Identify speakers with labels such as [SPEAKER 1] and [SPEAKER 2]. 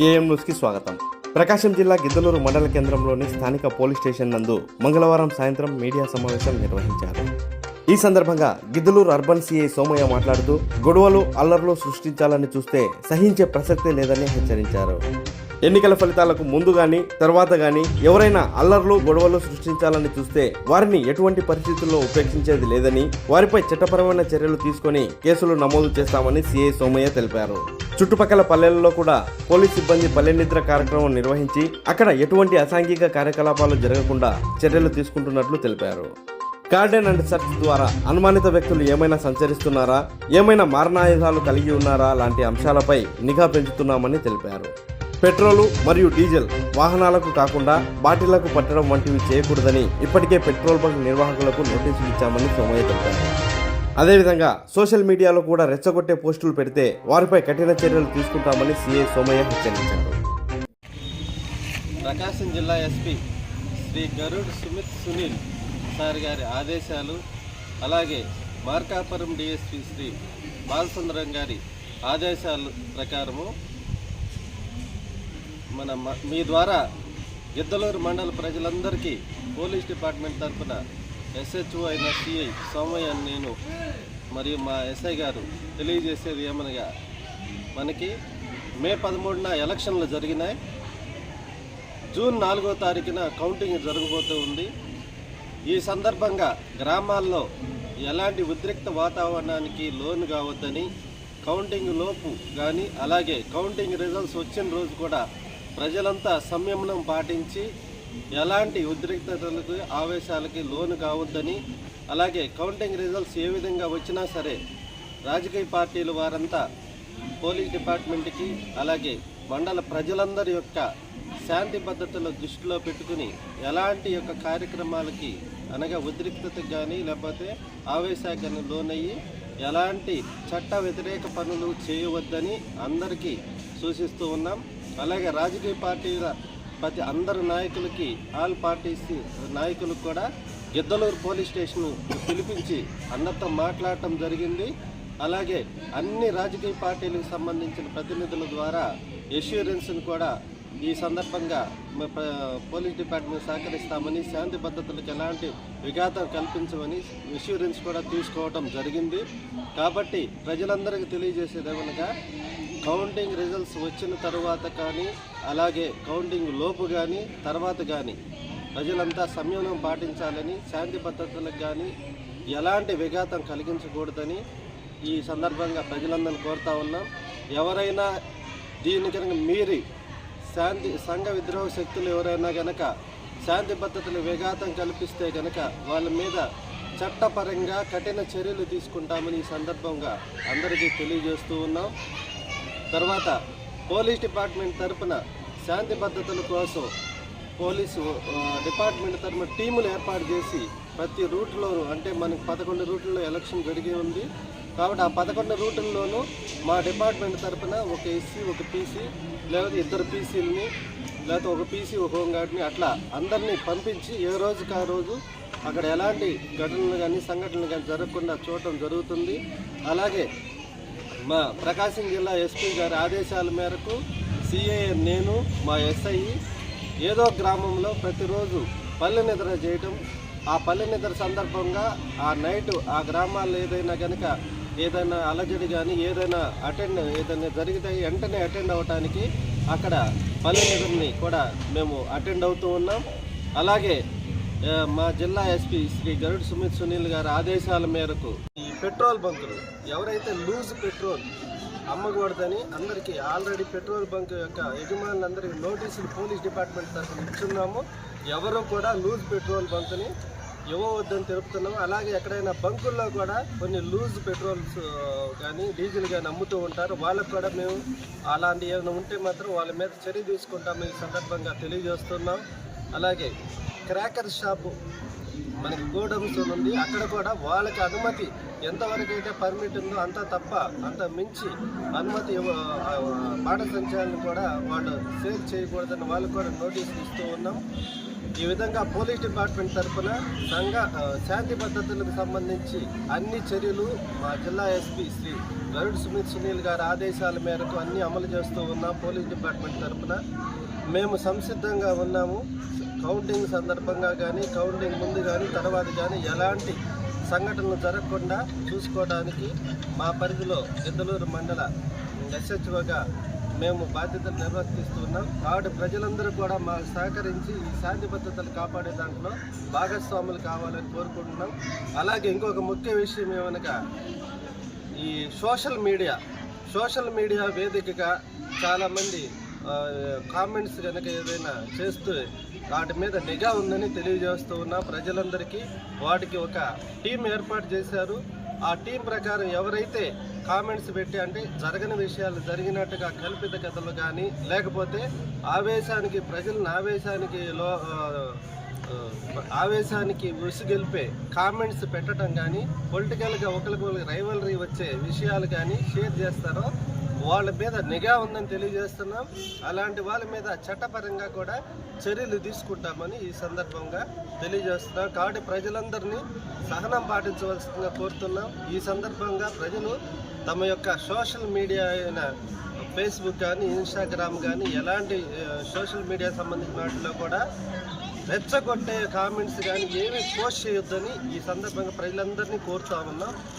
[SPEAKER 1] AM న్యూస్కి స్వాగతం. ప్రకాశం జిల్లా గిద్దలూరు మండల కేంద్రంలోని స్థానిక పోలీస్ స్టేషన్ నందు మంగళవారం సాయంత్రం మీడియా సమావేశం నిర్వహించారు. ఈ సందర్భంగా గిద్దలూరు అర్బన్ సిఐ సోమయ్య మాట్లాడుతూ గొడవలు అల్లర్లు సృష్టించాలని చూస్తే సహించే ప్రసక్తే లేదని హెచ్చరించారు. ఎన్నికల ఫలితాలకు ముందు గాని తర్వాత గాని ఎవరైనా అల్లర్లు గొడవలు సృష్టించాలని చూస్తే వారిని ఎటువంటి పరిస్థితుల్లో ఉపేక్షించేది లేదని, వారిపై చట్టపరమైన చర్యలు తీసుకొని కేసులు నమోదు చేస్తామని సిఐ సోమయ్య తెలిపారు. చుట్టుపక్కల పల్లెలలో కూడా పోలీస్ సిబ్బంది పల్లె నిద్ర కార్యక్రమం నిర్వహించి అక్కడ ఎటువంటి అసాంఘిక కార్యకలాపాలు జరగకుండా చర్యలు తీసుకుంటున్నట్లు తెలిపారు. గార్డెన్ అండ్ సర్చ్ ద్వారా అనుమానిత వ్యక్తులు ఏమైనా సంచరిస్తున్నారా, ఏమైనా మారణాయుధాలు కలిగి ఉన్నారా లాంటి అంశాలపై నిఘా పెంచుతున్నామని తెలిపారు. పెట్రోలు మరియు డీజిల్ వాహనాలకు కాకుండా బాటిళ్లకు పట్టడం వంటివి చేయకూడదని ఇప్పటికే పెట్రోల్ బంక్ నిర్వాహకులకు నోటీసులు ఇచ్చామని సోమయ్య తెలిపారు. అదేవిధంగా సోషల్ మీడియాలో కూడా రెచ్చగొట్టే పోస్టులు పెడితే వారిపై కఠిన చర్యలు తీసుకుంటామని సిఐ సోమయ్య హెచ్చరించారు.
[SPEAKER 2] ప్రకాశం జిల్లా ఎస్పీ శ్రీ గరుడ్ సుమిత్ సునీల్ సార్ గారి ఆదేశాలు, అలాగే మార్కాపురం డిఎస్పీ శ్రీ బాలసుందరం గారి ఆదేశాల ప్రకారము మీ ద్వారా గిద్దలూరు మండల ప్రజలందరికీ పోలీస్ డిపార్ట్మెంట్ తరఫున ఎస్హెచ్ఓ అయిన సిఐ సోమయ్య నేను మరియు మా ఎస్ఐ గారు తెలియజేసేది ఏమనగా, మనకి మే 13న ఎలక్షన్లు జరిగినాయి. జూన్ 4వ తారీఖున కౌంటింగ్ జరగబోతూ ఉంది. ఈ సందర్భంగా గ్రామాల్లో ఎలాంటి ఉద్రిక్త వాతావరణానికి లోను కావద్దని, కౌంటింగ్ లోపు కానీ అలాగే కౌంటింగ్ రిజల్ట్స్ వచ్చిన రోజు కూడా ప్రజలంతా సంయమనం పాటించి ఎలాంటి ఉద్రిక్తతలకు ఆవేశాలకి లోను కావద్దని, అలాగే కౌంటింగ్ రిజల్ట్స్ ఏ విధంగా వచ్చినా సరే రాజకీయ పార్టీల వారంతా పోలీస్ డిపార్ట్మెంట్కి అలాగే మండల ప్రజలందరి యొక్క శాంతి భద్రతలు దృష్టిలో పెట్టుకుని ఎలాంటి యొక్క కార్యక్రమాలకి అనగా ఉద్రిక్తతకు కానీ లేకపోతే ఆవేశానికి లోనయ్యి ఎలాంటి చట్ట వ్యతిరేక పనులు చేయవద్దని అందరికీ సూచిస్తూ ఉన్నాం. అలాగే రాజకీయ పార్టీల ప్రతి అందరు నాయకులకి, ఆల్ పార్టీస్ నాయకులకు కూడా గిద్దలూరు పోలీస్ స్టేషన్ పిలిపించి అందరితో మాట్లాడటం జరిగింది. అలాగే అన్ని రాజకీయ పార్టీలకు సంబంధించిన ప్రతినిధుల ద్వారా ఎష్యూరెన్స్ను కూడా ఈ సందర్భంగా పోలీస్ డిపార్ట్మెంట్ సహకరిస్తామని, శాంతి భద్రతలకు ఎలాంటి విఘాతం కల్పించమని ఎష్యూరెన్స్ కూడా తీసుకోవడం జరిగింది. కాబట్టి ప్రజలందరికీ తెలియజేసేది ఏమనగా, కౌంటింగ్ రిజల్ట్స్ వచ్చిన తర్వాత కానీ అలాగే కౌంటింగ్ లోపు కానీ తర్వాత కానీ ప్రజలంతా సంయమనం పాటించాలని, శాంతి భద్రతలకు కానీ ఎలాంటి విఘాతం కలిగించకూడదని ఈ సందర్భంగా ప్రజలందరినీ కోరుతా ఉన్నాం. ఎవరైనా దీని కనుక మీరి సంఘ విద్రోహ శక్తులు ఎవరైనా కనుక శాంతి భద్రతలు విఘాతం కల్పిస్తే కనుక వాళ్ళ మీద చట్టపరంగా కఠిన చర్యలు తీసుకుంటామని ఈ సందర్భంగా అందరికీ తెలియజేస్తూ ఉన్నాం. తర్వాత పోలీస్ డిపార్ట్మెంట్ తరఫున శాంతి భద్రతల కోసం పోలీసు డిపార్ట్మెంట్ తరఫున టీములు ఏర్పాటు చేసి ప్రతి రూట్లోనూ, అంటే మనకి 11 రూట్లలో ఎలక్షన్ జరిగి ఉంది కాబట్టి ఆ 11 రూట్ల్లోనూ మా డిపార్ట్మెంట్ తరఫున ఒక ఎస్సీ, ఒక పీసీ, లేకపోతే 2 పీసీలని, లేకపోతే ఒక పీసీ, ఒక హోంగార్డ్ని అట్లా అందరినీ పంపించి ఏ రోజుకి ఆ రోజు అక్కడ ఎలాంటి ఘటనలు కానీ సంఘటనలు కానీ జరగకుండా చూడటం జరుగుతుంది. అలాగే మా ప్రకాశం జిల్లా ఎస్పీ గారి ఆదేశాల మేరకు సిఐ నేను మా ఎస్ఐ ఏదో గ్రామంలో ప్రతిరోజు పల్లె నిద్ర చేయటం, ఆ పల్లె నిద్ర సందర్భంగా ఆ నైట్ ఆ గ్రామాల్లో ఏదైనా కనుక ఏదైనా అలజడి కానీ ఏదైనా జరిగితే వెంటనే అటెండ్ అవ్వటానికి అక్కడ పల్లె నిద్రని కూడా మేము అటెండ్ అవుతూ ఉన్నాం. అలాగే మా జిల్లా ఎస్పీ శ్రీ గరుడ్ సుమిత్ సునీల్ గారి ఆదేశాల మేరకు ఈ పెట్రోల్ బంకులు ఎవరైతే లూజ్ పెట్రోల్ అమ్మకూడదని అందరికీ ఆల్రెడీ పెట్రోల్ బంక్ యొక్క యజమానులందరికీ నోటీసులు పోలీస్ డిపార్ట్మెంట్ తరఫున ఇచ్చున్నాము. ఎవరు కూడా లూజ్ పెట్రోల్ బంక్ని ఇవ్వవద్దని తెలుపుతున్నాము. అలాగే ఎక్కడైనా బంకుల్లో కూడా కొన్ని లూజ్ పెట్రోల్స్ కానీ డీజిల్ కానీ అమ్ముతూ ఉంటారు. వాళ్ళకు కూడా మేము అలాంటి ఏమైనా ఉంటే మాత్రం వాళ్ళ మీద చర్య తీసుకుంటామని ఈ సందర్భంగా తెలియజేస్తున్నాం. అలాగే క్రాకర్ షాపు మనకి గోడౌన్స్ ఉంది, అక్కడ కూడా వాళ్ళకి అనుమతి ఎంతవరకు అయితే పర్మిట్ ఉందో అంత తప్ప అంత మించి అనుమతి బాట సంచాలను కూడా వాళ్ళు సేల్ చేయకూడదని వాళ్ళకు కూడా నోటీసులు ఇస్తూ ఉన్నాం. ఈ విధంగా పోలీస్ డిపార్ట్మెంట్ తరఫున శాంతి భద్రతలకు సంబంధించి అన్ని చర్యలు మా జిల్లా ఎస్పీ శ్రీ గరుడ్ సుమిత్ సునీల్ గారి ఆదేశాల మేరకు అన్ని అమలు చేస్తూ ఉన్నాం. పోలీస్ డిపార్ట్మెంట్ తరఫున మేము సంసిద్ధంగా ఉన్నాము. కౌంటింగ్ సందర్భంగా కానీ, కౌంటింగ్ ముందు కానీ, తర్వాత కానీ ఎలాంటి సంఘటనలు జరగకుండా చూసుకోవడానికి మా పరిధిలో గిద్దలూరు మండల ఎస్హెచ్ఓగా మేము బాధ్యతలు నిర్వర్తిస్తున్నాం. కాబట్టి ప్రజలందరూ కూడా మాకు సహకరించి ఈ శాంతి భద్రతలు కాపాడే దాంట్లో భాగస్వాములు కావాలని కోరుకుంటున్నాం. అలాగే ఇంకొక ముఖ్య విషయం ఏమనగా ఈ సోషల్ మీడియా వేదికగా చాలామంది కామెంట్స్ కనుక ఏదైనా చేస్తూ వాటి మీద నిఘా ఉందని తెలియజేస్తూ ఉన్నా ప్రజలందరికీ. వాటికి ఒక టీం ఏర్పాటు చేశారు. ఆ టీం ప్రకారం ఎవరైతే కామెంట్స్ పెట్టి అంటే జరగని విషయాలు జరిగినట్టుగా కల్పిత కథలు కానీ, లేకపోతే ప్రజలను ఆవేశానికి ఉసిగెలిపే కామెంట్స్ పెట్టడం కానీ, పొలిటికల్గా ఒకరికి రైవలరీ వచ్చే విషయాలు కానీ షేర్ చేస్తారో వాళ్ళ మీద నిఘా ఉందని తెలియజేస్తున్నాం. అలాంటి వాళ్ళ మీద చట్టపరంగా కూడా చర్యలు తీసుకుంటామని ఈ సందర్భంగా తెలియజేస్తున్నాం. కాబట్టి ప్రజలందరినీ సహనం పాటించవలసిందిగా కోరుతున్నాం. ఈ సందర్భంగా ప్రజలు తమ యొక్క సోషల్ మీడియా అయిన ఫేస్బుక్ కానీ, ఇన్స్టాగ్రామ్ కానీ ఎలాంటి సోషల్ మీడియా సంబంధించిన వాటిలో కూడా రెచ్చగొట్టే కామెంట్స్ కానీ ఏమీ పోస్ట్ చేయొద్దని ఈ సందర్భంగా ప్రజలందరినీ కోరుతా ఉన్నాం.